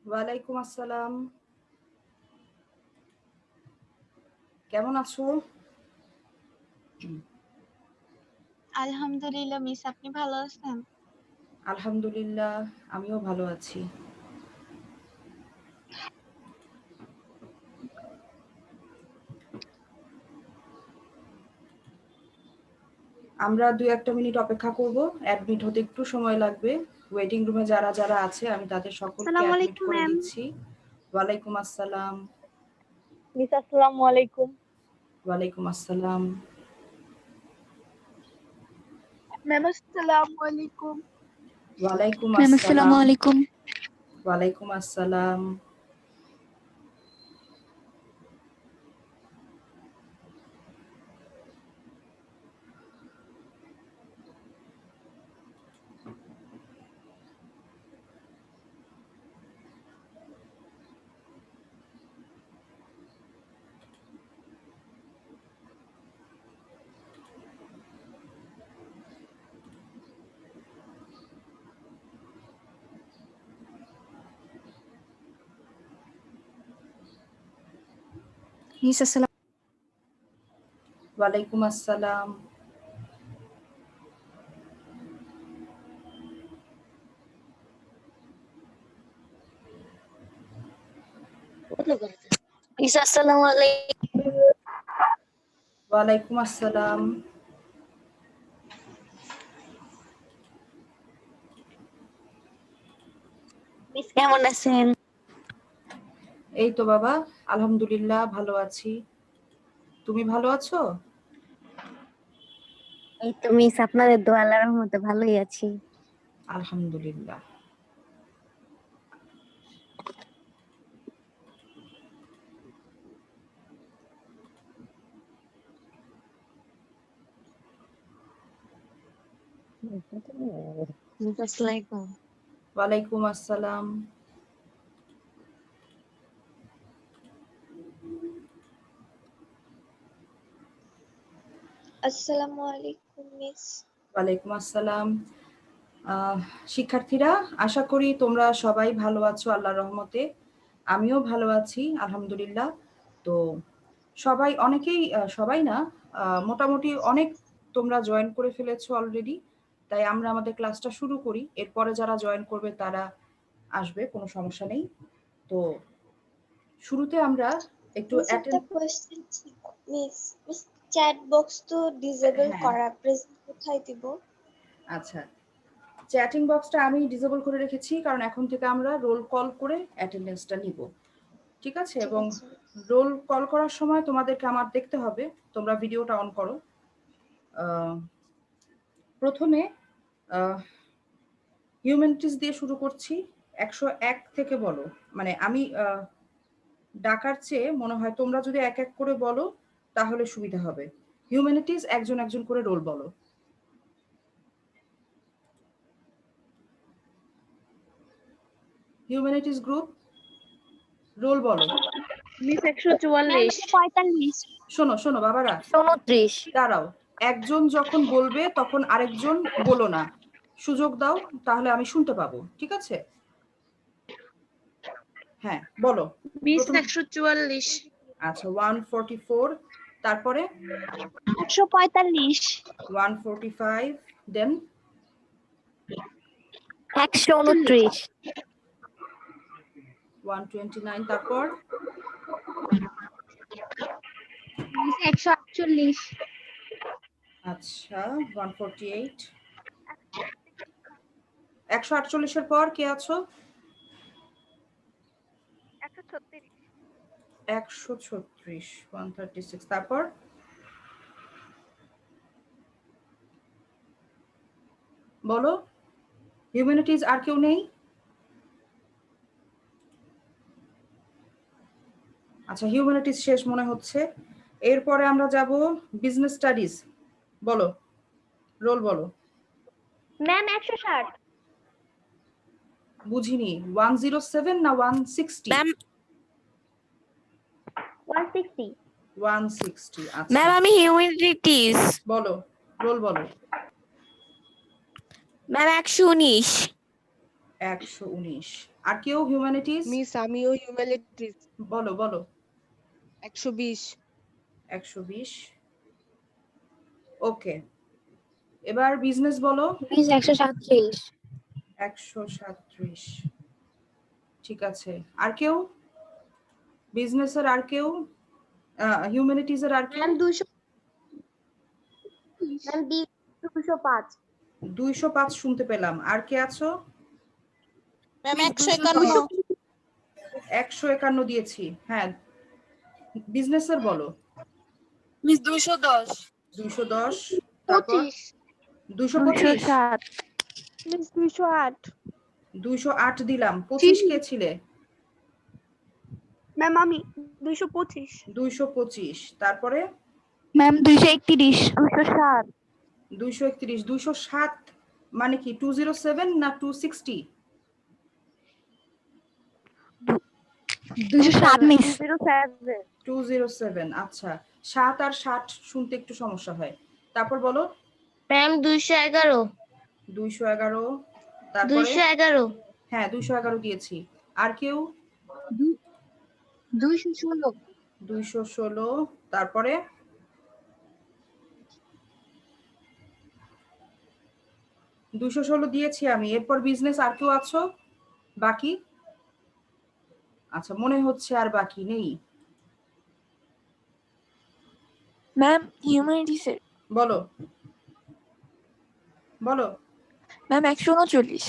ওয়ালাইকুম আসসালাম। কেমন আছো? আলহামদুলিল্লাহ মিস, আপনি ভালো আছেন? আলহামদুলিল্লাহ, আমিও ভালো আছি। আমরা 2-1 মিনিট অপেক্ষা করব। অ্যাডমিট হতে একটু সময় লাগবে। ওয়েটিং রুমে যারা যারা আছে আমি তাদের সকলকে আসসালামু অ্যাডমিট আলাইকুম করে ম্যাম। দিচ্ছি। ওয়ালাইকুম আসসালাম। মিস আসসালামু আলাইকুম। ওয়ালাইকুম আসসালাম। ম্যাম আসসালামু আলাইকুম। ওয়ালাইকুম ম্যাম আসসালামু আসসালাম। আলাইকুম। ওয়ালাইকুম আসসালাম। মিস আসসালাম। ওয়ালাইকুম আসসালাম। মিস আসসালামু আলাইকুম। ওয়ালাইকুম আসসালাম। মিস কেমন আছেন? এই তো বাবা, আলহামদুলিল্লাহ ভালো আছি। তুমি ভালো আছো? এই তো মিস আপনাদের দোয়া আল্লাহর রহমতে ভালোই আছি। আলহামদুলিল্লাহ। মিস আসসালামু ওয়ালাইকুম আসসালাম। আসসালামু আলাইকুম মিস। ওয়ালাইকুম আসসালাম। শিক্ষার্থীরা, আশা করি তোমরা সবাই ভালো আছো আল্লাহর রহমতে। আমিও ভালো আছি আলহামদুলিল্লাহ। তো অনেকেই, সবাই না, মোটামুটি অনেক তোমরা জয়েন করে ফেলেছো অলরেডি। তাই আমরা আমাদের ক্লাসটা শুরু করি। এরপরে যারা জয়েন করবে তারা আসবে, কোনো সমস্যা নেই। তো শুরুতে আমরা একটু মিস একটা কোশ্চেন ছিল মিস। মিস চ্যাট বক্স তো ডিসেবল হ্যাঁ, করা, প্রেজেন্ট কোথায় দিব? আচ্ছা। চ্যাটিং বক্সটা আমি ডিসেবল করে রেখেছি, কারণ এখন থেকে আমরা রোল কল করে অ্যাটেন্ডেন্সটা নিব। ঠিক আছে? ঠিক এবং আছে। রোল কল করার সময় তোমাদেরকে আমার দেখতে হবে। তোমরা ভিডিওটা অন করো। প্রথমে হিউম্যানিটিজ দিয়ে শুরু করছি। 101 থেকে বলো। মানে আমি ডাকার চেয়ে মনে হয় তোমরা যদি এক এক করে বলো তাহলে সুবিধা হবে। হিউম্যানিটিজ একজন একজন করে রোল বলো। হিউম্যানিটিজ গ্রুপ রোল বলো। মিস 144 45। শোনো শোনো বাবারা, 29 দাঁড়াও। একজন যখন বলবে তখন আরেকজন বলো না, সুযোগ দাও, তাহলে আমি শুনতে পাবো। ঠিক আছে? হ্যাঁ বলো। মিস প্রথম 144 আচ্ছা, 144, তারপরে 145। 145, দেন 129 129, তারপর মিস 148। আচ্ছা 148, 148-এর পর কে আছো? 136, 136, তারপর বলো। হিউম্যানিটিজ আর কেউ নেই? আচ্ছা, হিউম্যানিটিজ শেষ মনে হচ্ছে। এরপরে আমরা যাব বিজনেস স্টাডিজ। বলো, রোল বলো। ম্যাম 160 বুঝিনি, 107 না 160? ম্যাম 160 160, আচ্ছা। ম্যাম আমি হিউম্যানিটিজ বলো, রোল বলো। ম্যাম 119 119। আর কেউ হিউম্যানিটিজ? মিস আমিও হিউম্যানিটিজ বলো বলো। 120। 120। ওকে, এবার বিজনেস বলো। মিস 137 137। ঠিক আছে, আর কেউ? বিজনেসের আর কেউ? হিউম্যানিটিজের আর কেউ? ম্যাম 200 ম্যাম বি 205 205 শুনতে পেলাম। আর কে আছো? ম্যাম 151। 151 দিয়েছি। হ্যাঁ, বিজনেসের বলো। মিস 210। 210। তারপর 225। 207 মিস 208 208 দিলাম। 25 কে ছিলে? ম্যাম আমি 225 225। তারপরে ম্যাম 231 207 231। 207 মানে কি 207 না 260? 207 মিস 207 207। আচ্ছা, 7 আর 60 শুনতে একটু সমস্যা হয়। তারপর বলো। ম্যাম 211 211। তারপরে 211 হ্যাঁ 211 দিয়েছি। আর কেউ? 216 216। তারপরে 216 দিয়েছি আমি। এরপর বিজনেস আর কেউ আছো বাকি? আচ্ছা, মনে হচ্ছে আর বাকি নেই। ম্যাম হিউম্যানিটিস বলো বলো। ম্যাম 139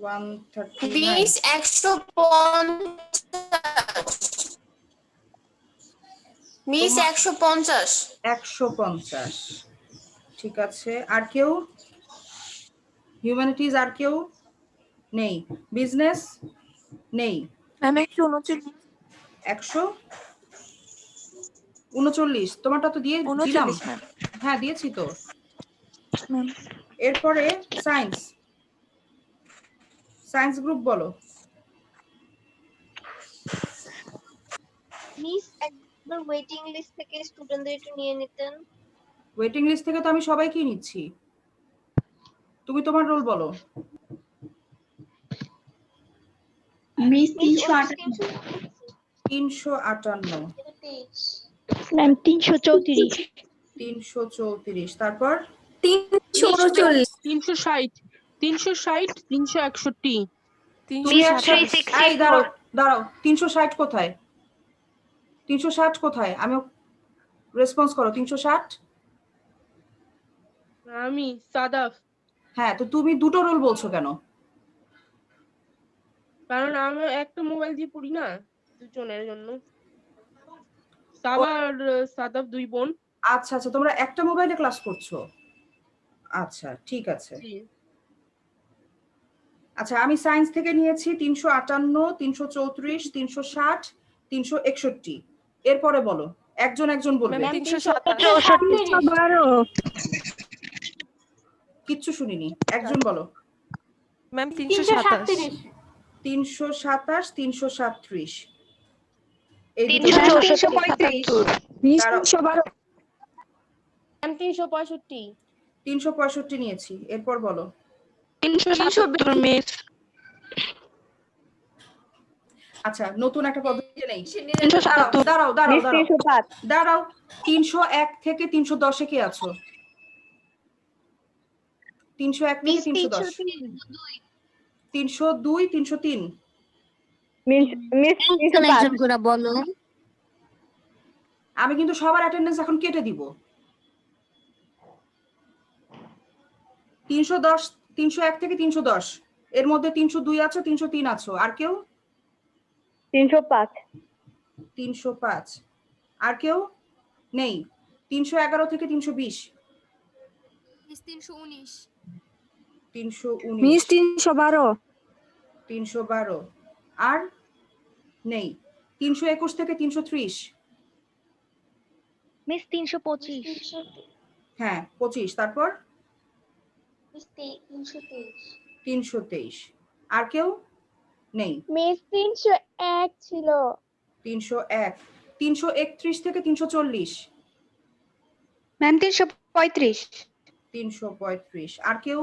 139। 150। মিস 150। 150। ঠিক আছে, আর কেউ? হিউম্যানিটিজ আর কেউ নেই? বিজনেস নেই। ম্যাম 139 139। তোমারটা তো দিয়ে দিলাম। 39 ম্যাম। হ্যাঁ দিয়েছি তো। ম্যাম এরপরে সায়েন্স। সায়েন্স গ্রুপ বলো। মিস একবার ওয়েটিং লিস্ট থেকে স্টুডেন্টদের একটু নিয়ে নিতেন। ওয়েটিং লিস্ট থেকে তো আমি সবাইকেই নিচ্ছি। তুমি তোমার রোল বলো। মিস 358 358। ম্যাম 334 334। তারপর 339। 360। 360। 361। তুমি একসাথে। 364 এই দাঁড়াও দাঁড়াও, 360 কোথায়? 360 কোথায়? আমি রেসপন্স করো। 360। আমি সাদাফ। হ্যাঁ, তো তুমি দুটো রোল বলছো কেন? কারণ আমি একটা মোবাইল দিয়ে পড়ি না, দুজনের জন্য। সাবা আর সাদাফ দুই বোন। আচ্ছা আচ্ছা, তোমরা একটা মোবাইলে ক্লাস করছো। আচ্ছা ঠিক আছে। জি। আচ্ছা, আমি সায়েন্স থেকে নিয়েছি 358, 334, 360, 361। এরপরে বলো, একজন একজন বলবে। ম্যাম 327। 364 কিচ্ছু শুনিনি, একজন বলো। ম্যাম 327। 327, 337। এই দুটো। 334 দাঁড়াও, ম্যাম 365। 365 নিয়েছি। এরপর বলো। 372 মিস আচ্ছা, নতুন একটা পদ্ধতি নেই। 377 দাঁড়াও দাঁড়াও দাঁড়াও 305 দাঁড়াও। 301 থেকে 310 কে আছো? 301 থেকে 310। 302, 303। মিস 305 করে বলো আমি কিন্তু সবার অ্যাটেন্ডেন্স এখন কেটে দিব। 310, 301 থেকে 310 এর মধ্যে 302 আছো, 303 আছো। আর কেউ? 305 305। আর কেউ নেই? 311 থেকে 320। 319 319। মিস 312 312। আর নেই? 321 থেকে 330। মিস 325 হ্যাঁ 25। তারপর মিস 323 323। আর কেউ নেই? মিস 301 ছিল। 301। 331 থেকে 340। ম্যাম 335 335। আর কেউ?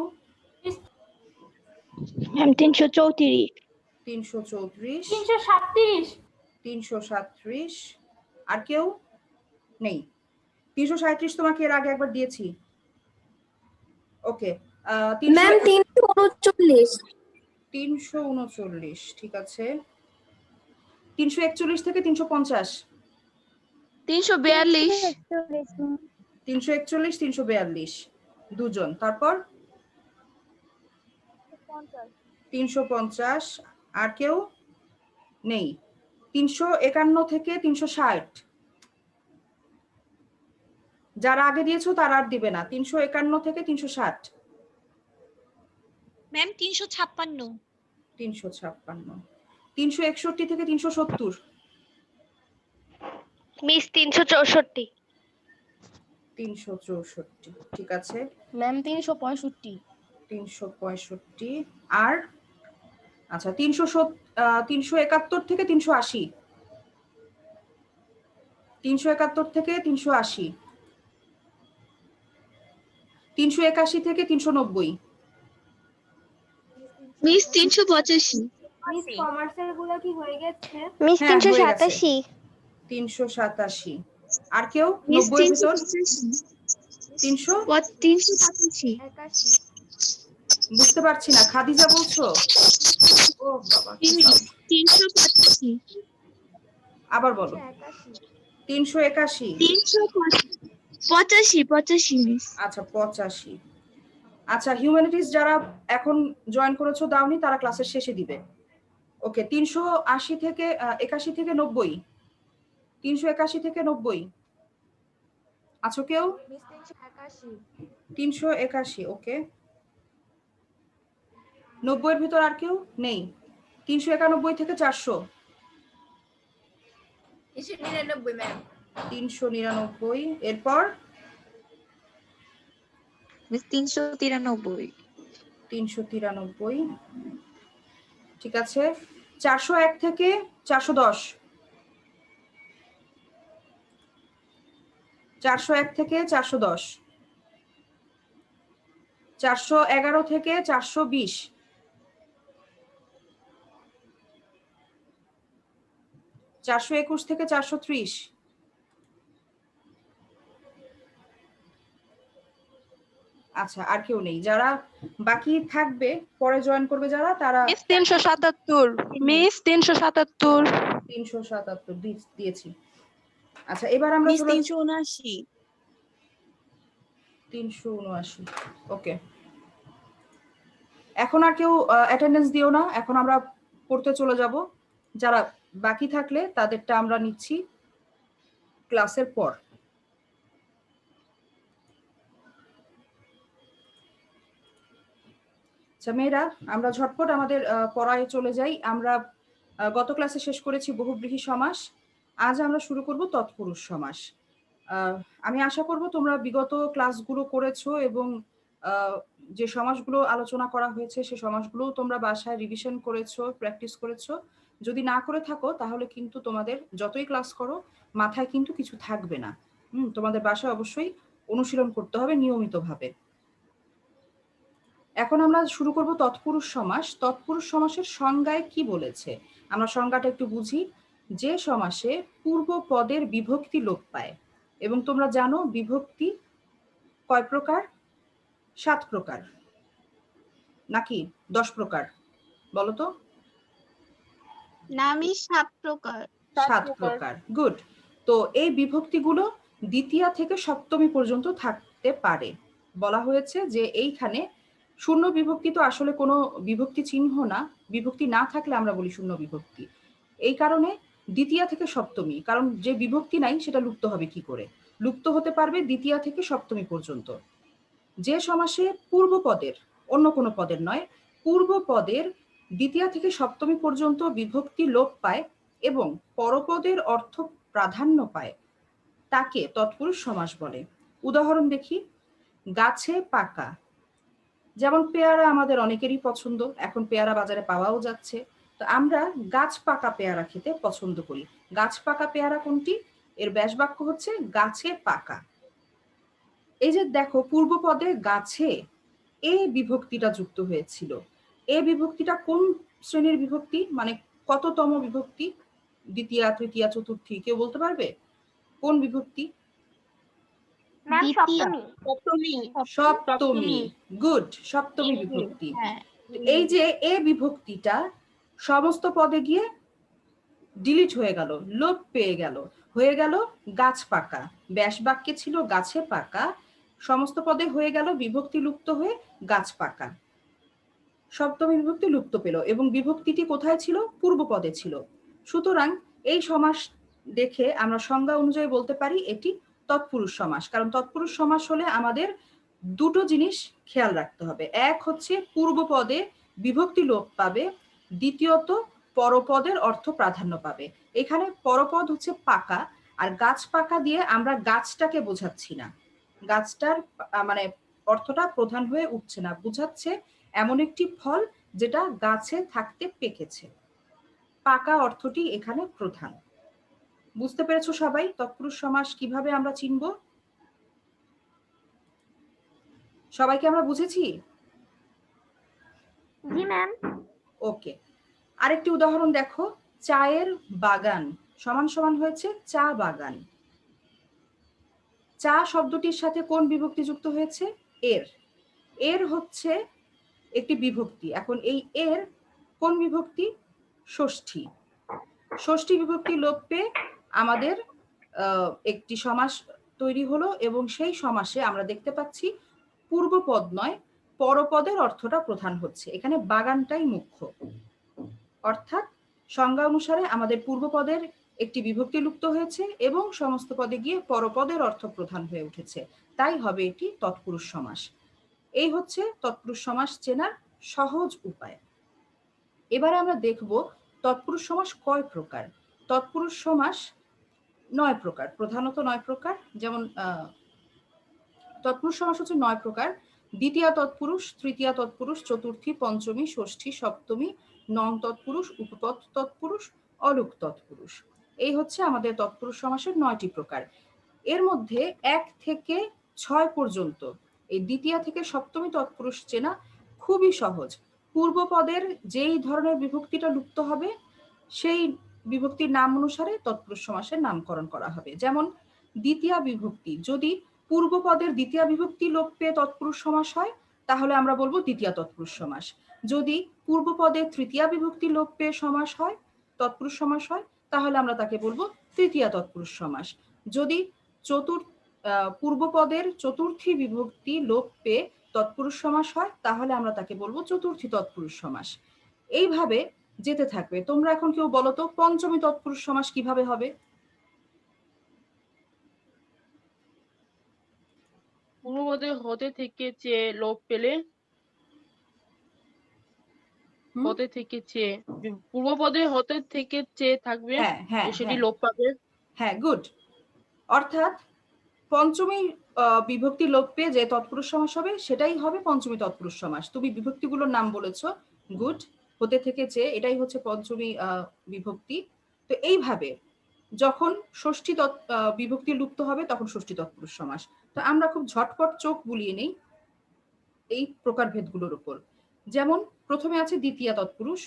ম্যাম 334 334 337 337 আর কেউ নেই? 337 তোমাকে এর আগে একবার দিয়েছি। ওকে, ম্যাম 339 339 ঠিক আছে। 341 থেকে 350 342 341 342 দুজন। তারপর 350 আর কেউ নেই? 351 থেকে 360 যারা আগে দিয়েছো তারা আর দিবে না। 351 থেকে 360 ম্যাম 356 356 361 থেকে 370 মিস 364 364 ঠিক আছে। ম্যাম 365 365 আর আচ্ছা 371 থেকে 380 371 থেকে 380 381 থেকে 390 মিস 385 মিস কমার্সের গুলো কি হয়ে গেছে? মিস হ্যাঁ, হয়ে গেছে। 387 387 আর কেউ মিস 90 এর ভিতর 385 300 বুঝতে পারছি না, খাদিজা বলছো? ও বাবা, কি সব? 385 আবার বলো। 381 85 মিস। আচ্ছা 85। আচ্ছা হিউম্যানিটিজ যারা এখন জয়েন করেছো দাওনি তারা ক্লাসের শেষে দিবে। ওকে, 380 থেকে 81 থেকে 90 381 থেকে 90 আছো কেউ? 381 ওকে। 90 এর ভিতর আর কেউ নেই? 391 থেকে 400 399 ম্যাম 399 এরপর মিস 393 393 ঠিক আছে। 401 থেকে 410 401 থেকে 410 411 থেকে 420 421 থেকে 430 আচ্ছা আর কেউ নেই? যারা বাকি থাকবে পরে জয়েন করবে যারা, তারা মিস 377 মিস 377 377 দিয়েছি। আচ্ছা এবার আমরা মিস 379 379 ওকে। এখন আর কেউ অ্যাটেন্ডেন্স দিও না, এখন আমরা পড়তে চলে যাব। যারা বাকি থাকলে তাদেরটা আমরা নিচ্ছি ক্লাসের পর। আচ্ছা মেয়েরা, আমরা ঝটপট আমাদের পড়ায় চলে যাই। আমরা গত ক্লাসে শেষ করেছি বহুব্রীহি সমাস, আজ আমরা শুরু করব তৎপুরুষ সমাস। আমি আশা করব তোমরা বিগত ক্লাসগুলো করেছো এবং যে সমাসগুলো আলোচনা করা হয়েছে সে সমাসগুলো তোমরা বাসায় রিভিশন করেছো, প্র্যাকটিস করেছো। যদি না করে থাকো তাহলে কিন্তু তোমাদের যতই ক্লাস করো মাথায় কিন্তু কিছু থাকবে না। তোমাদের বাসায় অবশ্যই অনুশীলন করতে হবে নিয়মিতভাবে। এখন আমরা শুরু করব তৎপুরুষ সমাস। তৎপুরুষ সমাসের সংজ্ঞায় কি বলেছে আমরা সংজ্ঞাটা একটু বুঝি। যে সমাসে পূর্ব পদের বিভক্তি লোপ পায়, এবং তোমরা জানো বিভক্তি কয় প্রকার? 7 প্রকার নাকি 10 প্রকার বলো তো? না মিস 7 প্রকার 7 প্রকার, গুড। তো এই বিভক্তিগুলো দ্বিতীয়া থেকে সপ্তমী পর্যন্ত থাকতে পারে। বলা হয়েছে যে এইখানে শূন্য বিভক্তি তো আসলে কোনো বিভক্তি চিহ্ন না, বিভক্তি না থাকলে আমরা বলি শূন্য বিভক্তি। এই কারণে দ্বিতীয়া থেকে সপ্তমী, কারণ যে বিভক্তি নাই সেটা লুপ্ত হবে কি করে? লুপ্ত হতে পারবে দ্বিতীয়া থেকে সপ্তমী পর্যন্ত। যে সমাসে পূর্ব পদের, অন্য কোনো পদের নয়, পূর্ব পদের দ্বিতীয়া থেকে সপ্তমী পর্যন্ত বিভক্তি লোপ পায় এবং পরপদের অর্থ প্রাধান্য পায় তাকে তৎপুরুষ সমাস বলে। উদাহরণ দেখি। গাছে পাকা, যেমন পেয়ারা আমাদের অনেকেরই পছন্দ, এখন পেয়ারা বাজারে পাওয়াও যাচ্ছে। তো আমরা গাছ পাকা পেয়ারা খেতে পছন্দ করি। গাছ পাকা পেয়ারা কোনটি? এর ব্যাস বাক্য হচ্ছে গাছে পাকা। এই যে দেখো পূর্ব পদে গাছে এই বিভক্তিটা যুক্ত হয়েছিল, এ বিভক্তিটা কোন শ্রেণীর বিভক্তি, মানে কততম বিভক্তি? দ্বিতীয়া, তৃতীয়া, চতুর্থী, কেউ বলতে পারবে কোন বিভক্তি? ম্যাম দ্বিতীয়া। সপ্তমী। সপ্তমী। সপ্তমী। গুড, সপ্তমী বিভক্তি। হ্যাঁ তো এই যে এ বিভক্তিটা সমস্ত পদে গিয়ে ডিলিট হয়ে গেল, লোপ পেয়ে গেল, হয়ে গেল গাছ পাকা। ব্যাস বাক্যে ছিল গাছে পাকা, সমস্ত পদে হয়ে গেল বিভক্তি লুপ্ত হয়ে গাছ পাকা। সপ্তমী বিভক্তি লুপ্ত পেল এবং বিভক্তিটি কোথায় ছিল? পূর্ব পদে ছিল। সুতরাং এই সমাস দেখে আমরা সংজ্ঞা অনুযায়ী বলতে পারি এটি তৎপুরুষ সমাস। কারণ তৎপুরুষ সমাস হলে আমাদের দুটো জিনিস খেয়াল রাখতে হবে। এক হচ্ছে পূর্ব পদে বিভক্তি লোপ পাবে, দ্বিতীয়ত পরপদের অর্থ প্রাধান্য পাবে। এখানে পরপদ হচ্ছে পাকা, আর গাছ পাকা দিয়ে আমরা গাছটাকে বোঝাচ্ছি না, গাছটার মানে অর্থটা প্রধান হয়ে উঠছে না, বোঝাচ্ছে এমন একটি ফল যেটা গাছে থাকতে পেকেছে। পাকা অর্থটি এখানে প্রধান। বুঝতে পেরেছো সবাই তৎপুরুষ সমাস কিভাবে আমরা চিনব? সবাইকে আমরা বুঝেছি? জি ম্যাম। ওকে, আরেকটি উদাহরণ দেখো, চায়ের বাগান সমান সমান হয়েছে চা বাগান। চা শব্দটির সাথে কোন বিভক্তি যুক্ত হয়েছে? এর। এর হচ্ছে একটি বিভক্তি। এখন এই এর কোন বিভক্তি? ষষ্ঠী। ষষ্ঠী বিভক্তি লোপ পেয়ে আমাদের একটি সমাস তৈরি হলো এবং সেই সমাসে আমরা দেখতে পাচ্ছি পূর্বপদ নয়, পরপদের অর্থটা প্রধান হচ্ছে। এখানে বাগানটাই মুখ্য। অর্থাৎ সংজ্ঞা অনুসারে আমাদের পূর্বপদের একটি বিভক্তি লুপ্ত হয়েছে এবং সমস্ত পদে গিয়ে পরপদের অর্থ প্রধান হয়ে উঠেছে, তাই হবে এটি তৎপুরুষ সমাস। এই হচ্ছে তৎপুরুষ সমাস চেনার সহজ উপায়। এবারে আমরা দেখব তৎপুরুষ সমাস কয় প্রকার। তৎপুরুষ সমাস 9 প্রকার, প্রধানত 9 প্রকার। যেমন তৎপুরুষ সমাস হচ্ছে 9 প্রকার: দ্বিতীয়া তৎপুরুষ, তৃতীয়া তৎপুরুষ, চতুর্থী, পঞ্চমী, ষষ্ঠী, সপ্তমী, নং তৎপুরুষ, উপপদ তৎপুরুষ, অলুক তৎপুরুষ। এই হচ্ছে আমাদের তৎপুরুষ সমাসের 9টি প্রকার। এর মধ্যে 1 থেকে 6 পর্যন্ত এই দ্বিতীয়া থেকে সপ্তমী তৎপুরুষ চেনা খুবই সহজ। পূর্বপদের যেই ধরনের বিভক্তিটা লুপ্ত হবে সেই বিভক্তির নাম অনুসারে তৎপুরুষ সমাসের নামকরণ করা হবে। যেমন দ্বিতীয়া বিভক্তি, যদি পূর্বপদের দ্বিতীয়া বিভক্তি লোপ পেয়ে তৎপুরুষ সমাস হয় তাহলে আমরা বলবো দ্বিতীয়া তৎপুরুষ সমাস। যদি পূর্বপদে তৃতীয়া বিভক্তি লোপ পেয়ে সমাস হয়, তৎপুরুষ সমাস হয়, তাহলে আমরা তাকে বলবো তৃতীয়া তৎপুরুষ সমাস। যদি পূর্বপদের চতুর্থী বিভক্তি লোপ পেয়ে তৎপুরুষ সমাস হয় তাহলে আমরা তাকে বলবো চতুর্থী তৎপুরুষ সমাস। এইভাবে যেতে থাকবে। তোমরা এখন কেউ বলো তো পঞ্চমী তৎপুরুষ সমাস কিভাবে হবে? পূর্বপদে হতে থেকে চেয়ে লোপ পেলে, হতে থেকে চেয়ে, পূর্বপদে হতে থেকে চেয়ে থাকবে, হ্যাঁ হ্যাঁ সেটি হ্যাঁ লোপ পাবে। হ্যাঁ, গুড। অর্থাৎ পঞ্চমী বিভক্তি লোপ পেয়ে যে তৎপুরুষ সমাস হবে সেটাই হবে পঞ্চমী তৎপুরুষ সমাস। তুমি বিভক্তিগুলোর নাম বলেছো, গুড। হতে থেকে চেয়ে, এটাই হচ্ছে পঞ্চমী বিভক্তি। তো এইভাবে যখন ষষ্ঠী বিভক্তি লুপ্ত হবে তখন ষষ্ঠী তৎপুরুষ সমাস। তো আমরা খুব ঝটপট চোখ বুলিয়ে নেই এই প্রকারভেদগুলোর উপর। যেমন প্রথমে আছে দ্বিতীয়া তৎপুরুষ।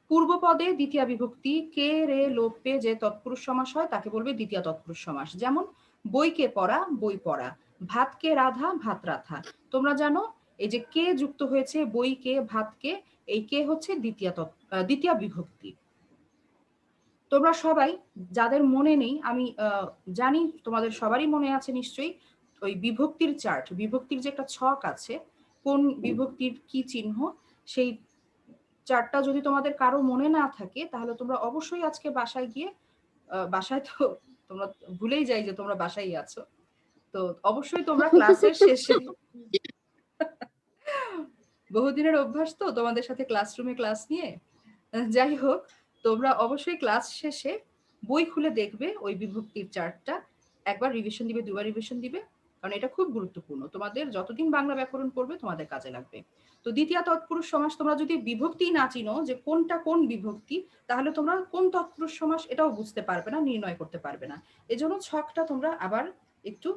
পূর্বপদে দ্বিতীয়া বিভক্তি কে রে লোপ পেয়ে যে তৎপুরুষ সমাস হয় তাকে বলবে দ্বিতীয়া তৎপুরুষ সমাস। যেমন বইকে পড়া, বই পড়া, ভাতকে রাধা, ভাত রাধা। তোমরা জানো এই যে কে যুক্ত হয়েছে বইকে, ভাতকে, এই কে হচ্ছে দ্বিতীয়া বিভক্তি। তোমরা সবাই, যাদের মনে নেই আমি জানি তোমাদের সবারই মনে আছে নিশ্চয়ই, ওই বিভক্তির চার্ট, বিভক্তির যে একটা ছক আছে, কোন বিভক্তির কি চিহ্ন, সেই চার্টটা যদি তোমাদের কারো মনে না থাকে তাহলে তোমরা অবশ্যই আজকে বাসায় গিয়ে, বাসায় তো তোমরা ভুলেই যাই যে তোমরা বাসায় আছো, তো অবশ্যই তোমরা ক্লাসের শেষে, বহুদিনের অভ্যাস তো তোমাদের সাথে ক্লাসরুমে ক্লাস নিয়ে, যাই হোক তোমরা অবশ্যই ক্লাস শেষে বই খুলে দেখবে ওই বিভক্তির চার্টটা, একবার রিভিশন দিবে, দুবার রিভিশন দিবে, কারণ এটা খুব গুরুত্বপূর্ণ। তোমাদের যতদিন বাংলা ব্যাকরণ পড়বে তোমাদের কাজে লাগবে। তো দ্বিতীয়া তৎপুরুষ সমাস তোমরা যদি বিভক্তি না চিনো যে কোনটা কোন বিভক্তি, তাহলে তোমরা কোন তৎপুরুষ সমাস এটাও বুঝতে পারবে না, নির্ণয় করতে পারবে না। এজন্য ছকটা তোমরা আবার একটু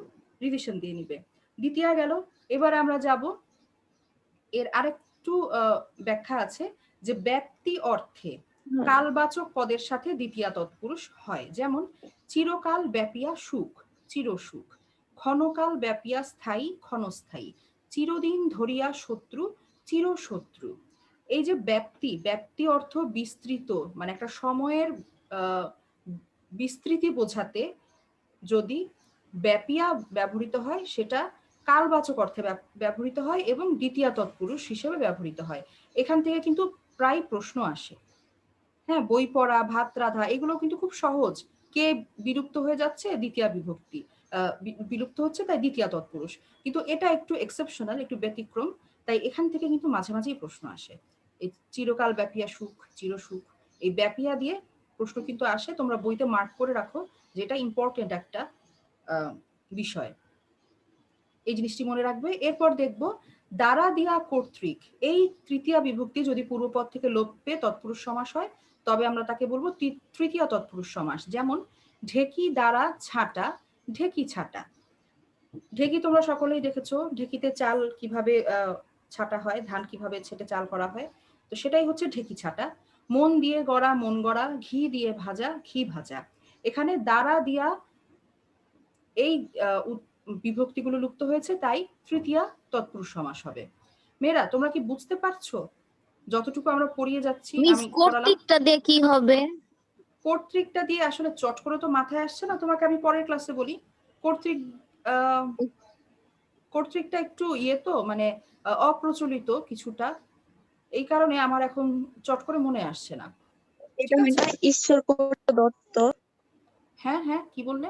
রিভিশন দিয়ে নিবে। দ্বিতীয়া গেল। এবার আমরা যাব এর আরেকটু একটু ব্যাখ্যা আছে যে ব্যাপ্তি অর্থে কালবাচক পদের সাথে দ্বিতীয়া তৎপুরুষ হয়, যেমন চিরকাল ব্যাপিয়া সুখ, চিরসুখ, ক্ষণকাল ব্যাপিয়া স্থায়ী, ক্ষণস্থায়ী, চিরদিন ধরিয়া শত্রু, চিরশত্রু। এই যে ব্যাপ্তি, ব্যাপ্তি অর্থ বিস্তৃত, মানে একটা সময়ের বিস্তৃতি বোঝাতে যদি ব্যাপিয়া ব্যবহৃত হয় সেটা কালবাচক অর্থে ব্যবহৃত হয় এবং দ্বিতীয়া তৎপুরুষ হিসেবে ব্যবহৃত হয়। এখান থেকে কিন্তু প্রায় প্রশ্ন আসে। হ্যাঁ, বই পড়া, ভাত রাধা, এগুলো কিন্তু খুব সহজ। কে বিলুপ্ত হয়ে যাচ্ছে, দ্বিতীয়া বিভক্তি বিলুপ্ত হচ্ছে, তাই দ্বিতীয়া তৎপুরুষ। কিন্তু এটা একটু এক্সেপশনাল, একটু ব্যতিক্রম, তাই এখান থেকে কিন্তু মাঝে মাঝেই প্রশ্ন আসে। এই চিরকাল ব্যাপিয়া সুখ, চিরসুখ, এই ব্যাপিয়া দিয়ে প্রশ্ন কিন্তু আসে। তোমরা বইতে মার্ক করে রাখো, যেটা ইম্পর্টেন্ট একটা বিষয়, এই জিনিসটি মনে রাখবে। এরপর দেখব দ্বারা দিয়া কর্তৃক, এই তৃতীয়া বিভক্তি যদি পূর্বপদ থেকে লোপ পেয়ে তৎপুরুষ সমাস হয় তবে আমরা তাকে বলবো তৃতীয় তৎপুরুষ সমাস। যেমন ঢেকি দ্বারা ছাটা, ঢেকি ছাটা। ঢেকি তোমরা সকলেই দেখেছো, ঢেকিতে চাল কিভাবে ছাটা হয়, ধান কিভাবে ছেটে চাল করা হয়, তো সেটাই হচ্ছে ঢেকি ছাটা। মন দিয়ে গড়া, মন গড়া, ঘি দিয়ে ভাজা, ঘি ভাজা। এখানে দ্বারা দিয়া এই বিভক্তিগুলো লুপ্ত হয়েছে, তাই তৃতীয়া তৎপুরুষ সমাস হবে। মেয়েরা তোমরা কি বুঝতে পারছো যতটুকু আমরা পড়িয়ে যাচ্ছি? মিস আমি কর্তৃকটা দিয়ে কি হবে? কর্তৃকটা দিয়ে আসলে চট করে তো মাথায় আসছে না, তোমাকে আমি পরের ক্লাসে বলি। কর্তৃক কর্তৃকটা একটু তো মানে অপ্রচলিত কিছুটা, এই কারণে আমার এখন চট করে মনে আসছে না। এটা ঈশ্বর দত্ত। হ্যাঁ হ্যাঁ, কি বললে?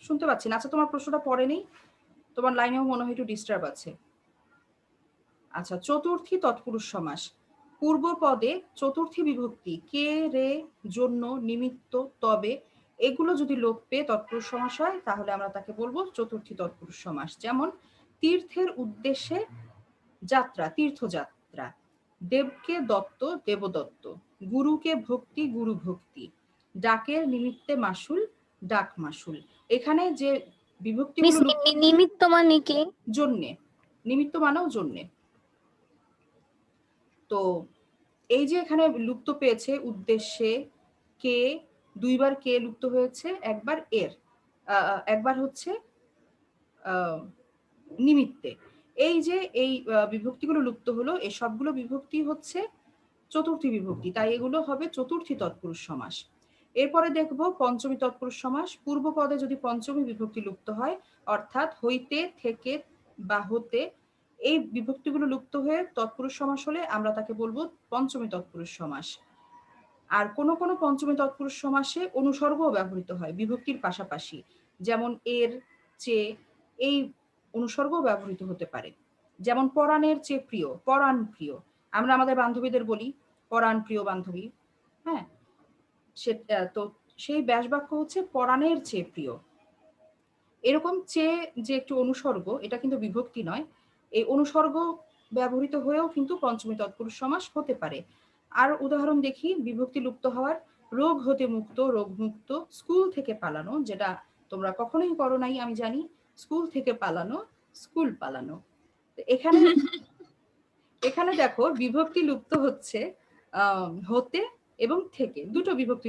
শুনতে পাচ্ছি না। আচ্ছা, তোমার প্রশ্নটা পড়ে নেই, তোমার লাইনেও মনে হয় একটু ডিস্টার্ব আছে। আচ্ছা, চতুর্থী তৎপুরুষ সমাস। পূর্ব পদে চতুর্থী বিভক্তি কে, রে, জন্য, নিমিত্ত, তবে, এগুলো যদি লোপ পেয়ে তৎপুরুষ সমাস হয় তাহলে আমরা তাকে বলবো চতুর্থী তৎপুরুষ সমাস। যেমন তীর্থের উদ্দেশ্যে যাত্রা, তীর্থযাত্রা, দেবকে দত্ত, দেবদত্ত, গুরুকে ভক্তি, গুরু ভক্তি, ডাকের নিমিত্তে মাসুল, ডাক মাসুল। এখানে যে বিভক্তিগুলো নিমিত্ত মানে কি? জন্যে, নিমিত্ত মানেও জন্যে। তো এই যে এখানে লুপ্ত পেয়েছে উদ্দেশ্যে, কে, দুইবার কে লুপ্ত হয়েছে, একবার এর, একবার হচ্ছে নিমিত্তে। এই যে এই বিভক্তিগুলো লুপ্ত হলো, এই সবগুলো বিভক্তি হচ্ছে চতুর্থী বিভক্তি, তাই এগুলো হবে চতুর্থী তৎপুরুষ সমাস। এরপরে দেখব পঞ্চমী তৎপুরুষ সমাস। পূর্ব পদে যদি পঞ্চমী বিভক্তি লুপ্ত হয়, অর্থাৎ হইতে, থেকে বা হতে, এই বিভক্তিগুলো লুপ্ত হয়ে তৎপুরুষ সমাস হলে আমরা তাকে বলবো পঞ্চমী তৎপুরুষ সমাস। আর কোন কোন পঞ্চমী তৎপুরুষ সমাসে অনুসর্গও ব্যবহৃত হয় বিভক্তির পাশাপাশি, যেমন এর, চেয়ে, এই অনুসর্গও ব্যবহৃত হতে পারে। যেমন পরাণের চেয়ে প্রিয়, পরাণ প্রিয়। আমরা আমাদের বান্ধবীদের বলি পরাণ প্রিয় বান্ধবী। হ্যাঁ, তো সেই ব্যাস বাক্য হচ্ছে পরাণের চেয়ে প্রিয়। এরকম চেয়ে যে একটু অনুসর্গ, এটা কিন্তু বিভক্তি নয়, এই অনুসর্গ ব্যবহৃত হয়েও কিন্তু পঞ্চমী তৎপুরুষ সমাস হতে পারে। আর উদাহরণ দেখি বিভক্তি লুপ্ত হওয়ার। রোগ হতে মুক্ত, রোগ মুক্ত, স্কুল থেকে পালানো, যেটা তোমরা কখনোই করো নাই আমি জানি, স্কুল থেকে পালানো, স্কুল পালানো। এখানে এখানে দেখো বিভক্তি লুপ্ত হচ্ছে হতে এবং থেকে, দুটো বিভক্তি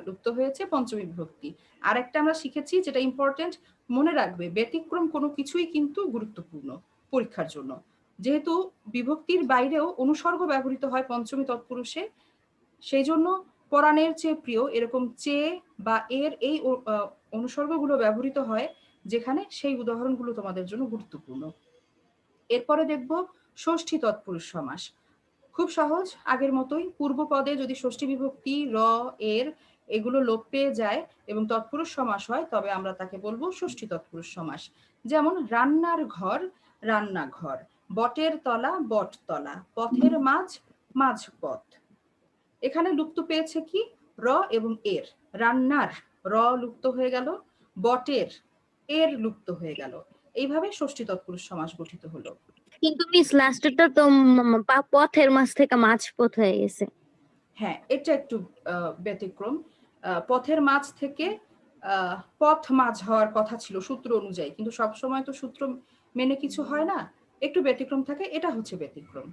লুপ্ত হয়েছে পঞ্চমী বিভক্তি। আর একটা আমরা শিখেছি যেটা ইম্পর্টেন্ট, মনে রাখবে, ব্যতিক্রম কোনো কিছুই কিন্তু গুরুত্বপূর্ণ পরীক্ষার জন্য। যেহেতু বিভক্তির বাইরেও অনুসর্গ ব্যবহৃত হয় পঞ্চমী তৎপুরুষে, সেই জন্য পরাণের চেয়ে প্রিয়, এরকম চেয়ে বা এর এই অনুসর্গগুলো ব্যবহৃত হয় যেখানে, সেই উদাহরণগুলো তোমাদের জন্য গুরুত্বপূর্ণ। এরপরে দেখব ষষ্ঠী তৎপুরুষ সমাস। খুব সহজ, আগের মতোই। পূর্ব পদে যদি ষষ্ঠী বিভক্তি র, এর, এগুলো লোপ পেয়ে যায় এবং তৎপুরুষ সমাস হয় তবে আমরা তাকে বলবো ষষ্ঠী তৎপুরুষ সমাস। যেমন রান্নার ঘর, রান্নাঘর, বটের তলা, বটতলা, পথের মাঝ, মাঝপথ। এখানে লুপ্ত পেয়েছে কি র এবং এর। রান্নার র লুপ্ত হয়ে গেল, বটের এর লুপ্ত হয়ে গেল। এইভাবে ষষ্ঠী তৎপুরুষ সমাস গঠিত হলো। কিন্তু মিস লাস্টেরটা তো পথের মাঝ থেকে মাঝপথ হয়ে গেছে। হ্যাঁ, এটা একটু ব্যতিক্রম। পথের মাঝ থেকে পথ মাঝ হওয়ার কথা ছিল সূত্র অনুযায়ী, কিন্তু সবসময় তো সূত্র মেনে কিছু হয় না, একটু ব্যতিক্রম থাকে, এটা হচ্ছে ব্যতিক্রম।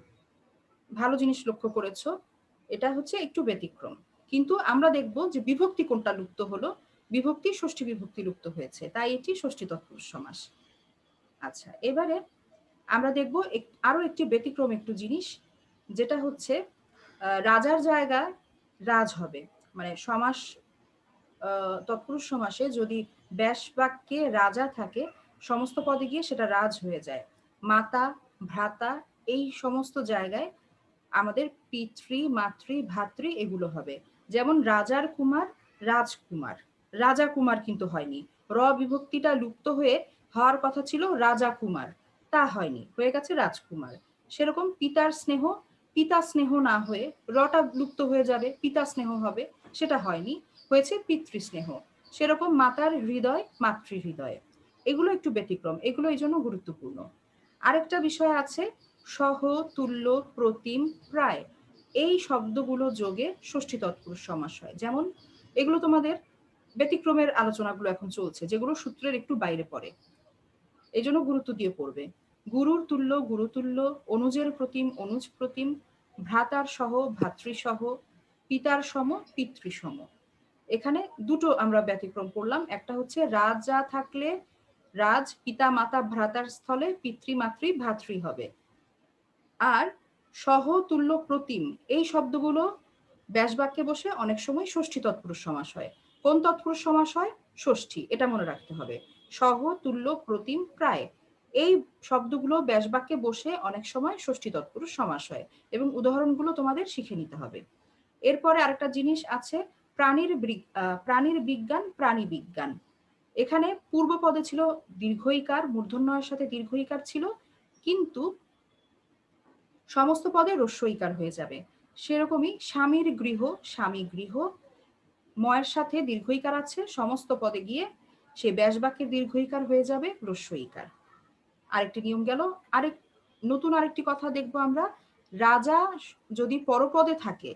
ভালো জিনিস লক্ষ্য করেছো, এটা হচ্ছে একটু ব্যতিক্রম। কিন্তু আমরা দেখব যে বিভক্তি কোনটা লুপ্ত হলো, বিভক্তি ষষ্ঠী বিভক্তি লুপ্ত হয়েছে, তাই এটি ষষ্ঠী তৎপুরুষ সমাস। আচ্ছা, এবারে আমরা দেখব আরো একটি ব্যতিক্রম একটু জিনিস, যেটা হচ্ছে রাজার জায়গায় রাজ হবে। মানে সমাস তৎপুরুষ সমাসে যদি ব্যাস বাক্যে রাজা থাকে, সমস্ত পদে গিয়ে সেটা রাজ হয়ে যায়। মাতা, ভ্রাতা, এই সমস্ত জায়গায় আমাদের পিতৃ, মাতৃ, ভাতৃ এগুলো হবে। যেমন রাজার কুমার, রাজকুমার। রাজা কুমার কিন্তু হয়নি, র বিভক্তিটা লুপ্ত হয়ে হওয়ার কথা ছিল রাজা কুমার, তা হয়নি, হয়ে গেছে রাজকুমার। সেরকম পিতার স্নেহ, পিতা স্নেহ না হয়ে রটা লুপ্ত হয়ে যাবে, পিতা স্নেহ হবে, সেটা হয়নি, হয়েছে পিতৃস্নেহ। সেরকম মাতার হৃদয়, মাতৃ হৃদয়। এগুলো একটু ব্যতিক্রম, এগুলো এই জন্য গুরুত্বপূর্ণ। আরেকটা বিষয় আছে, সহ, তুল্য, প্রতিম, প্রায়, এই শব্দগুলো যোগে ষষ্ঠী তৎপুরুষ সমাস হয়। যেমন এগুলো তোমাদের ব্যতিক্রমের আলোচনাগুলো এখন চলছে, যেগুলো সূত্রের একটু বাইরে পড়ে, এই জন্য গুরুত্ব দিয়ে পড়বে। গুরুর তুল্য, গুরুতুল্য, অনুজের প্রতিম, অনুজ প্রতিম, ভ্রাতার সহ, ভাতৃসহ, পিতার সম, পিতৃসম। এখানে দুটো আমরা ব্যতিক্রম করলাম, একটা হচ্ছে রাজা থাকলে রাজ, পিতা, মাতা, ভ্রাতার স্থলে পিতৃ, মাতৃ, ভাতৃ হবে। আর সহ, তুল্য, প্রতিম, এই শব্দগুলো ব্যাস বাক্যে বসে অনেক সময় ষষ্ঠী তৎপুরুষ সমাস হয়। কোন তৎপুরুষ সমাস হয়? ষষ্ঠী, এটা মনে রাখতে হবে। সহ, তুল্য, প্রতিম, প্রায়, এই শব্দগুলো ব্যাস বাক্যে বসে অনেক সময় ষষ্ঠী তৎপুরুষ সমাস হয়, এবং উদাহরণগুলো তোমাদের শিখে নিতে হবে। এরপরে আরেকটা জিনিস আছে, প্রাণীর বিজ্ঞান, প্রাণী বিজ্ঞান। এখানে পূর্ব পদে ছিল দীর্ঘইকার, মূর্ধন্যয়ের সাথে দীর্ঘইকার ছিল, কিন্তু সমস্ত পদে হ্রস্বইকার হয়ে যাবে। সেরকমই স্বামীর গৃহ, স্বামী গৃহ, ময়ের সাথে দীর্ঘইকার আছে, সমস্ত পদে গিয়ে সে ব্যাস বাক্যের দীর্ঘইকার হয়ে যাবে হ্রস্বইকার। আরেকটি নিয়ম গেল। নতুন আরেকটি কথা দেখবো আমরা, রাজা যদি পরপদে থাকে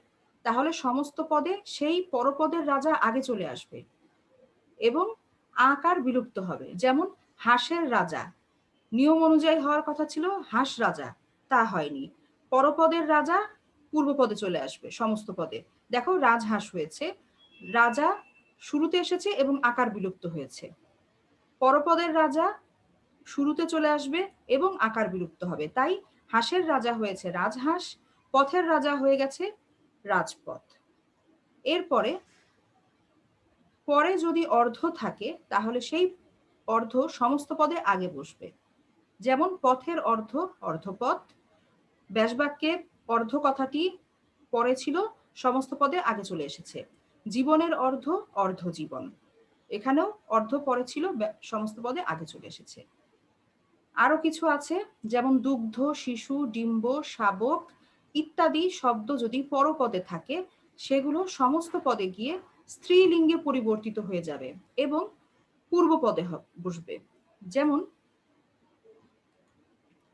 তাহলে সমস্ত পদে সেই পরপদের রাজা আগে চলে আসবে এবং আকার বিলুপ্ত হবে। যেমন হাঁসের রাজা, নিয়ম অনুযায়ী হওয়ার কথা ছিল হাঁস রাজা, তা হয়নি, পরপদের রাজা পূর্বপদে চলে আসবে সমস্ত পদে। দেখো রাজহাঁস হয়েছে, রাজা শুরুতে এসেছে এবং আকার বিলুপ্ত হয়েছে। পরপদের রাজা শুরুতে চলে আসবে এবং আকার বিলুপ্ত হবে, তাই হাঁসের রাজা হয়েছে রাজহাঁস, পথের রাজা হয়ে গেছে রাজপথ। এরপরে পরে যদি অর্ধ থাকে তাহলে সেই অর্ধ সমস্ত পদে আগে বসবে। যেমন পথের অর্ধ, অর্ধপথ। ব্যাসবাক্যে অর্ধ কথাটি পরে ছিল, সমস্ত পদে আগে চলে এসেছে। জীবনের অর্ধ, অর্ধ জীবন, এখানেও অর্ধ পরে ছিল, সমস্ত পদে আগে চলে এসেছে। আরো কিছু আছে, যেমন দুগ্ধ, শিশু, ডিম্ব, শাবক ইত্যাদি শব্দ যদি পরপদে থাকে সেগুলো সমস্ত পদে গিয়ে স্ত্রীলিঙ্গে পরিবর্তিত হয়ে যাবে এবং পূর্ব পদে বসবে। যেমন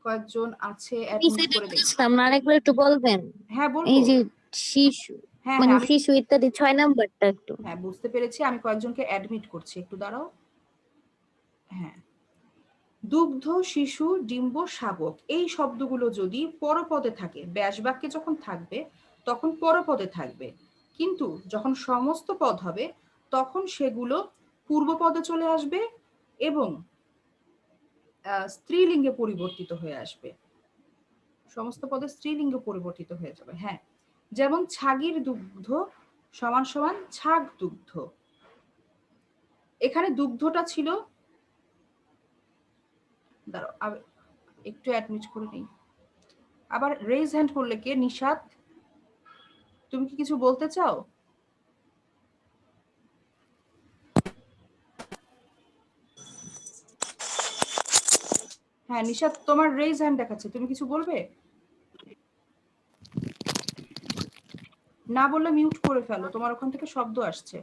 কয়েকজন আছে, অ্যাডমিট করে দেখি। আমরা আরেকবার একটু বলবেন? হ্যাঁ বলবো। এই যে শিশু, হ্যাঁ মানে হ্যাঁ আমি শিশু ইত্যাদি 6 নাম্বারটা একটু। হ্যাঁ বুঝতে পেরেছি, আমি কয়েকজনকে অ্যাডমিট করছি, একটু দাঁড়াও। হ্যাঁ, দুগ্ধ, শিশু, ডিম্ব, শাবক এই শব্দগুলো যদি পরপদে থাকে, ব্যাস বাক্যে যখন থাকবে তখন পরপদে থাকবে, কিন্তু যখন সমস্ত পদ হবে তখন সেগুলো পূর্ব পদে চলে আসবে এবং স্ত্রীলিঙ্গে পরিবর্তিত হয়ে আসবে, সমস্ত পদে স্ত্রীলিঙ্গে পরিবর্তিত হয়ে যাবে। হ্যাঁ, যেমন ছাগির দুগ্ধ সমান সমান ছাগ দুগ্ধ। এখানে দুগ্ধটা ছিল, দাঁড়াও একটু অ্যাডমিট করে নিই। আবার রেজ হ্যান্ড করলে কে? নিশাত, তুমি কি কিছু বলতে চাও? হ্যাঁ নিশাত, তোমার রেজ হ্যান্ড দেখাচ্ছে, তুমি কিছু বলবে? না বললে মিউট করে ফেলো, তোমার ওখান থেকে শব্দ আসছে।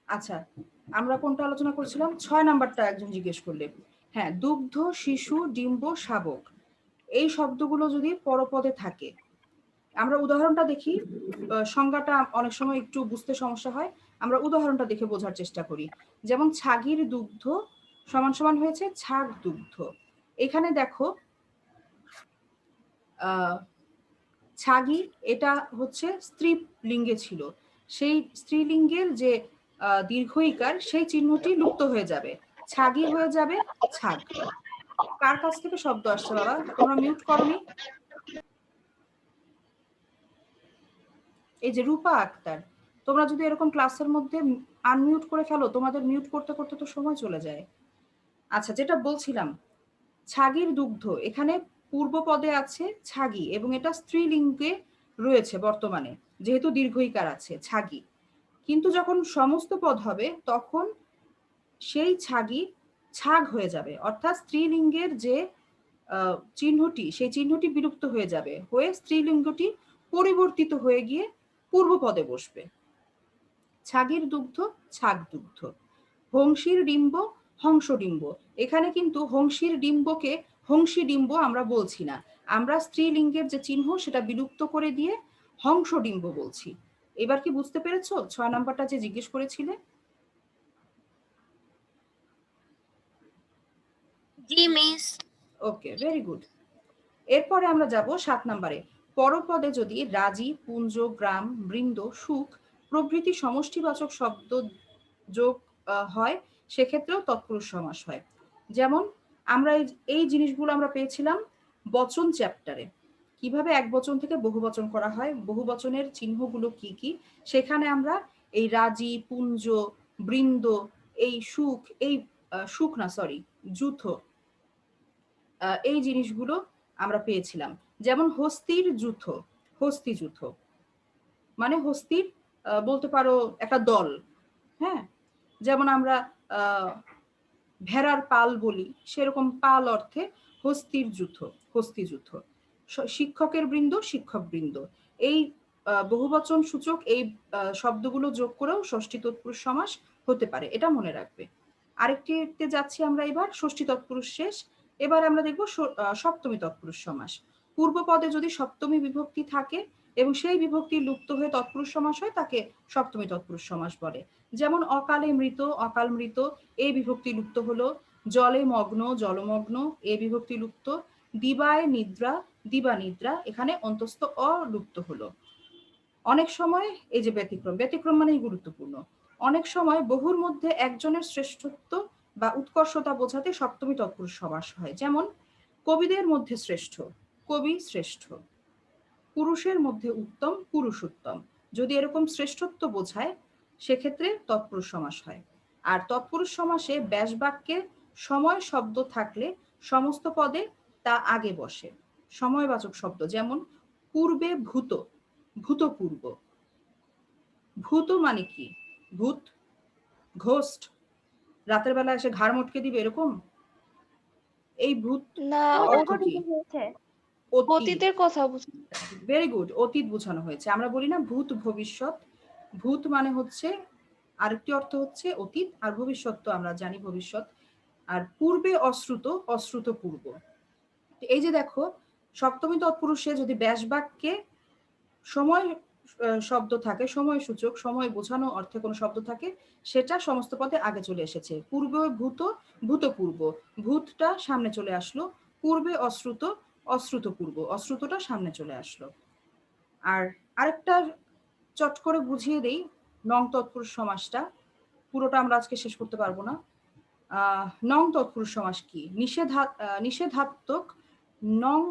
আচ্ছা, আমরা কোনটা আলোচনা করছিলাম? 6 নাম্বারটা একজন জিজ্ঞেস করলে, হ্যাঁ, দুগ্ধ, শিশু, ডিম্ব, শাবক এই শব্দগুলো যদি পরপদে থাকে, আমরা উদাহরণটা দেখি। সংজ্ঞাটা অনেক সময় একটু বুঝতে সমস্যা হয়, আমরা উদাহরণটা দেখে বোঝার চেষ্টা করি। যেমন ছাগির দুগ্ধ সমান সমান হয়েছে ছাগ দুগ্ধ। এখানে দেখো ছাগি এটা হচ্ছে স্ত্রীলিঙ্গে ছিল, সেই স্ত্রীলিঙ্গের যে দীর্ঘ ইকার সেই চিহ্নটি লুপ্ত হয়ে যাবে, ছাগি হয়ে যাবে ছাগ। কার কাছ থেকে শব্দ আসছে বাবা? তোমরা মিউট করনি? এই যে রূপা আক্তার, তোমরা যদি এরকম ক্লাসের মধ্যে আনমিউট করে ফেলো, তোমাদের মিউট করতে করতে তো সময় চলে যায়। আচ্ছা, যেটা বলছিলাম, ছাগির দুগ্ধ, এখানে পূর্ব পদে আছে ছাগি এবং এটা স্ত্রীলিঙ্গে রয়েছে বর্তমানে, যেহেতু দীর্ঘ ইকার আছে ছাগি। কিন্তু যখন সমস্ত পদ হবে তখন সেই ছাগি ছাগ হয়ে যাবে, অর্থাৎ স্ত্রীলিঙ্গের যে চিহ্নটি, সেই চিহ্নটি বিলুপ্ত হয়ে যাবে, হয়ে স্ত্রীলিঙ্গটি পরিবর্তিত হয়ে গিয়ে পূর্ব পদে বসবে। ছাগির দুগ্ধ ছাগ দুগ্ধ। হংসীর ডিম্ব হংস ডিম্ব। এখানে কিন্তু হংসীর ডিম্বকে হংসী ডিম্ব আমরা বলছি না, আমরা স্ত্রীলিঙ্গের যে চিহ্ন সেটা বিলুপ্ত করে দিয়ে হংস ডিম্ব বলছি। এবার কি বুঝতে পেরেছো 6 নাম্বারটা যে জিজ্ঞেস করেছিলে? জি মিস। ওকে, ভেরি গুড। এরপরে আমরা যাব 7 নম্বরে। পরপদে যদি রাজি, পুঞ্জ, গ্রাম, বৃন্দ, সুখ প্রভৃতি সমষ্টিবাচক শব্দ যোগ হয়, সেক্ষেত্রেও তৎপুরুষ সমাস হয়। যেমন আমরা এই জিনিসগুলো আমরা পেয়েছিলাম বচন চ্যাপ্টারে, কিভাবে এক বচন থেকে বহু বচন করা হয়, বহু বচনের চিহ্নগুলো কি কি, সেখানে আমরা এই রাজি, পুঞ্জ, বৃন্দ, এই সুখ, এই সুখ না সরি যূথ, এই জিনিসগুলো আমরা পেয়েছিলাম। যেমন হস্তির যূথ, হস্তি যূথ মানে হস্তির বলতে পারো একটা দল। হ্যাঁ, যেমন আমরা ভেড়ার পাল বলি, সেরকম পাল অর্থে হস্তির যূথ, হস্তি যূথ। শিক্ষকের বৃন্দ, শিক্ষক বৃন্দ, এই বহুবচন সূচক এই শব্দগুলো যোগ করেও ষষ্ঠী তৎপুরুষ সমাস হতে পারে, এটা মনে রাখবে। আরেকটিতে যাচ্ছি আমরা এবার, ষষ্ঠী তৎপুরুষ শেষ। এবার আমরা দেখব সপ্তমী তৎপুরুষ সমাস। পূর্ব পদে যদি সপ্তমী বিভক্তি থাকে এবং সেই বিভক্তি লুপ্ত হয়ে তৎপুরুষ সমাস হয়, তাকে সপ্তমী তৎপুরুষ সমাস বলে। যেমন অকালে মৃত, অকাল মৃত এই বিভক্তি লুপ্ত হলো। জলে মগ্ন, জলমগ্ন এই বিভক্তি লুপ্ত। দিবায় নিদ্রা, দিবা নিদ্রা এখানে অন্তস্থ লুপ্ত হলো। অনেক সময় এই যে ব্যতিক্রম, ব্যতিক্রম মানেই গুরুত্বপূর্ণ, অনেক সময় বহুর মধ্যে একজনের শ্রেষ্ঠত্ব বা উৎকর্ষতা বোঝাতে সপ্তমী তৎপুরুষ সমাস হয়। যেমন কবিদের মধ্যে শ্রেষ্ঠ, কবি শ্রেষ্ঠ। পুরুষের মধ্যে উত্তম, পুরুষ উত্তম। যদি এরকম শ্রেষ্ঠত্ব বোঝায়, সেক্ষেত্রে তৎপুরুষ সমাস হয়। আর তৎপুরুষ সমাসে ব্যাস বাক্যে সময় শব্দ থাকলে সমস্ত পদে তা আগে বসে, সময়বাচক শব্দ। যেমন পূর্বে ভূত, ভূতপূর্ব। ভূত মানে কি? ভূত, ঘোস্ট, রাতের বেলা এসে ঘাড় মটকে দিবে এরকম? এই ভূত না, অর্থ কি? অতীত। অতীতের কথা বুঝি। ভেরি গুড, অতীত বোঝানো হয়েছে। আমরা বলি না ভূত ভবিষ্যৎ, ভূত মানে হচ্ছে আরেকটি অর্থ হচ্ছে অতীত, আর ভবিষ্যৎ তো আমরা জানি ভবিষ্যৎ। আর পূর্বে অশ্রুত, অশ্রুত পূর্ব। এই যে দেখো, সপ্তমী তৎপুরুষে যদি ব্যাস বাক্যে সময় শব্দ থাকে, সময় সূচক, সময় বোঝানো অর্থে কোনো শব্দ থাকে, সেটা সমস্ত পদে আগে চলে এসেছে। পূর্বে ভূত, ভূতপূর্ব, ভূতটা সামনে চলে আসলো। পূর্বে অশ্রুত, অশ্রুত পূর্ব, অশ্রুতটা সামনে চলে আসলো। আর আরেকটা চট করে বুঝিয়ে দেই, নং তৎপুরুষ সমাসটা, পুরোটা আমরা আজকে শেষ করতে পারবো না। নং তৎপুরুষ সমাস কি? নিষেধাত্মক নং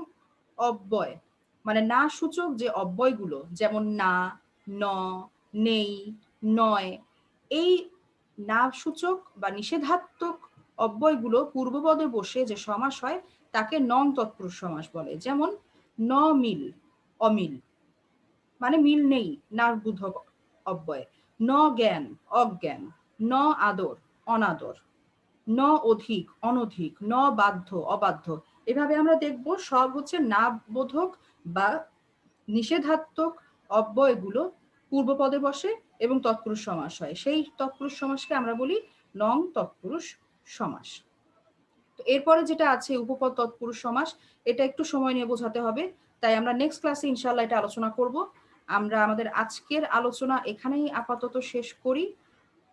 অব্যয়, মানে না সূচক যে অব্যয়গুলো, যেমন না, ন, নেই, নয়, এই না সূচক বা নিষেধাত্মক অব্যয়গুলো পূর্বপদে বসে যে সমাস হয়, তাকে নং তৎপুরুষ সমাস বলে। যেমন ন মিল, অমিল মানে মিল নেই, না বোধক অব্যয়। ন জ্ঞান, অজ্ঞান। ন আদর, অনাদর। ন অধিক, অনধিক। ন বাধ্য, অবাধ্য। এভাবে আমরা দেখব সব হচ্ছে না বোধক বা নিষেধাত্মক অব্যয়গুলো পূর্বপদে বসে এবং তৎপুরুষ সমাস হয়। সেই তৎপুরুষ সমাসকে আমরা বলি নং তৎপুরুষ সমাস। তো তো এরপরে যেটা আছে উপপদ তৎপুরুষ সমাস, এটা একটু সময় নিয়ে বোঝাতে হবে, তাই আমরা নেক্সট ক্লাসে ইনশাল্লাহ এটা আলোচনা করব। আমরা আমাদের আজকের আলোচনা এখানেই আপাতত শেষ করি।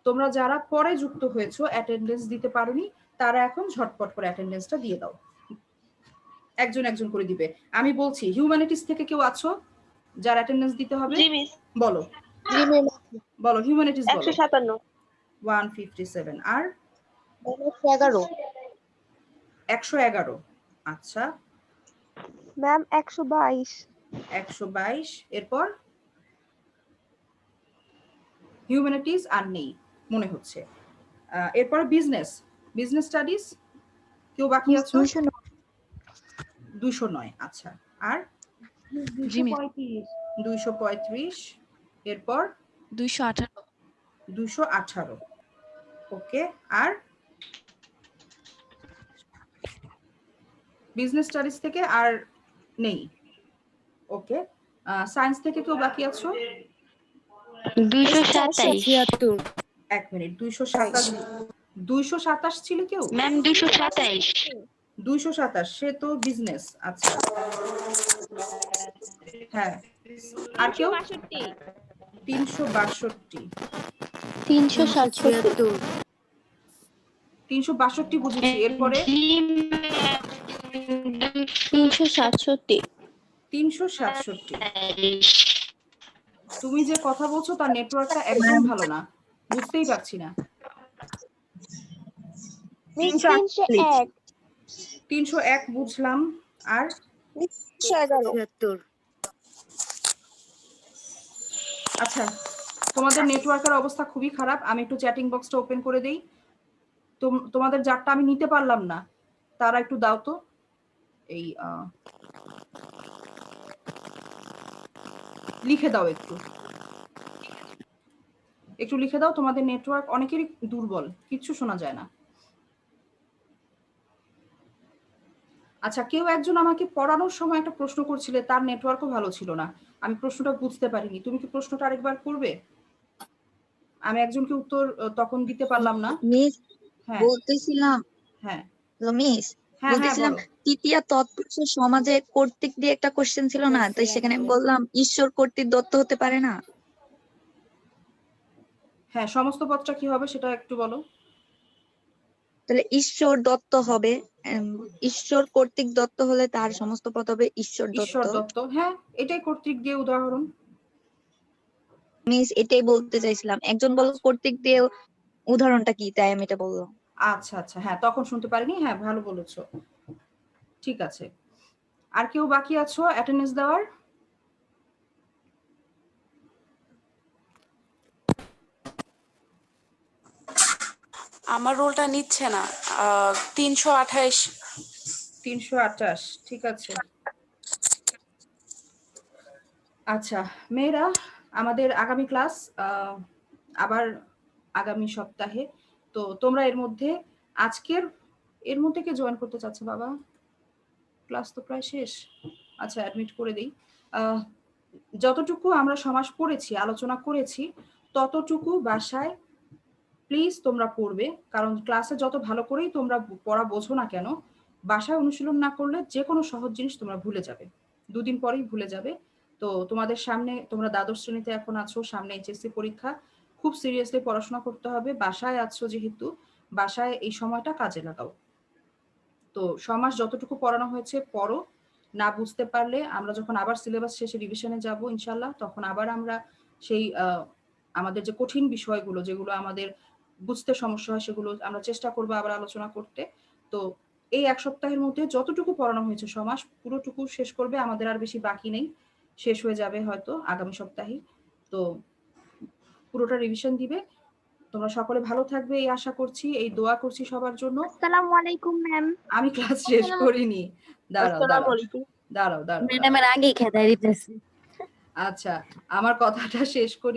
তোমরা যারা পরে যুক্ত হয়েছো, অ্যাটেন্ডেন্স দিতে পারোনি, তারা এখন ঝটপট করে অ্যাটেন্ডেন্সটা দিয়ে দাও, একজন একজন করে দিবে। আমি বলছি হিউম্যানিটিস থেকে কেউ আছো যার অ্যাটেন্ডেন্স দিতে হবে? জি মিস। বলো জি ম্যাম। বলো হিউম্যানিটিস বলো। 157 157 আর 111 111। আচ্ছা ম্যাম 122 122। এরপর হিউম্যানিটিস আর নেই মনে হচ্ছে। এরপর বিজনেস স্টাডিজ কেউ বাকি আছো? 209। আচ্ছা আর 235। এরপর 218। ওকে। আর বিজনেস স্টাডিজ থেকে আর নেই। ওকে। সায়েন্স থেকে কেউ বাকি আছো? 227 এক মিনিট। 227 ছিল কেউ? ম্যাম 227 227 সে তো বিজনেস। আচ্ছা হ্যাঁ। আর কেউ? 362 362 বুঝেছি। এরপরে 367। তুমি যে কথা বলছো তার নেটওয়ার্কটা একদম ভালো না, বুঝতেই পারছি না। মিস 301 301 বুঝলাম। আর 311 আচ্ছা তোমাদের নেটওয়ার্কের অবস্থা খুবই খারাপ, আমি একটু চ্যাটিং বক্সটা ওপেন করে দেই। তোমাদের যারটা আমি নিতে পারলাম না তারা একটু দাও তো, এই লিখে দাও, একটু লিখে দাও। তোমাদের নেটওয়ার্ক অনেকেরই দুর্বল, কিচ্ছু শোনা যায় না। আচ্ছা কেউ একজন আমাকে পড়ানোর সময় একটা প্রশ্ন করছিলে, তার নেটওয়ার্কও ভালো ছিল না, আমি প্রশ্নটা বুঝতে পারিনি। তুমি কি প্রশ্নটা আরেকবার করবে? আমি একজনকে উত্তর তখন দিতে পারলাম না। মিস হ্যাঁ বলতেছিলাম, হ্যাঁ মিস হ্যাঁ বলতেছিলাম বলো। তৃতীয় তৎপুরুষের সমাজে কর্তৃক দিয়ে একটা কোশ্চেন ছিল না, তো সেখানে আমি বললাম ঈশ্বর কর্তৃক দত্ত হতে পারে না। হ্যাঁ সমস্ত পদটা কি হবে সেটা একটু বলো। তাহলে ঈশ্বর দত্ত হবে, ঈশ্বর কর্তৃক দত্ত হলে তার সমস্ত পদ হবে ঈশ্বর ঈশ্বর দত্ত। দত্ত, হ্যাঁ এটাই কর্তৃক দিয়ে উদাহরণ। মিস এটাই বলতে চাইছিলাম, একজন বলল কর্তৃক দিয়ে উদাহরণটা কি, তাই আমি এটা বললাম। আচ্ছা আচ্ছা হ্যাঁ তখন শুনতে পারিনি, হ্যাঁ ভালো বলেছো, ঠিক আছে। আর কেউ বাকি আছো অ্যাটেন্ডেন্স দেওয়ার? আমার রোলটা নিচ্ছে না। 328 328 ঠিক আছে। আচ্ছা মেয়েরা, আমাদের আগামী ক্লাস আবার আগামী সপ্তাহে। তো তোমরা এর মধ্যে কে জয়েন করতে চাচ্ছে বাবা? ক্লাস তো প্রায় শেষ। আচ্ছা অ্যাডমিট করে দিই। যতটুকু আমরা সমাস পড়েছি, আলোচনা করেছি, ততটুকু বাসায় প্লিজ তোমরা পড়বে, কারণ ক্লাসে যত ভালো করেই তোমরা পড়া বোঝো না কেন, বাসায় অনুশীলন না করলে যে কোনো সহজ জিনিস তোমরা ভুলে যাবে, 2 দিন পরেই ভুলে যাবে। তো তোমাদের সামনে, তোমরা দ্বাদশ শ্রেণীতে এখন আছো, সামনে এইচএসসি পরীক্ষা, খুব সিরিয়াসলি পড়াশোনা করতে হবে। বাসায় আছো যেহেতু, বাসায় এই সময়টা কাজে লাগাও। তো সমাস যতটুকু পড়ানো হয়েছে পড়ো, না বুঝতে পারলে আমরা যখন আবার সিলেবাস শেষে রিভিশনে যাব ইনশাল্লাহ, তখন আবার আমরা সেই আমাদের যে কঠিন বিষয়গুলো যেগুলো আমাদের বুঝতে সমস্যা হয় সেগুলো আমরা চেষ্টা করবো আবার আলোচনা করতে। তো এই 1 সপ্তাহের মধ্যে যতটুকু পড়ানো হয়েছে সমাস পুরোটুকু শেষ করবে, আমাদের আর বেশি বাকি নেই, শেষ হয়ে যাবে হয়তো আগামী সপ্তাহে। তো পুরোটা রিভিশন দিবে। তোমরা সকলে ভালো থাকবে এই আশা করছি, এই দোয়া করছি সবার জন্য। আসসালামু আলাইকুম ম্যাম। আমি ক্লাস শেষ করিনি, দাঁড়াও। ম্যাডামের আগেই খেদাই দিতেছে। আচ্ছা আমার কথাটা শেষ করি।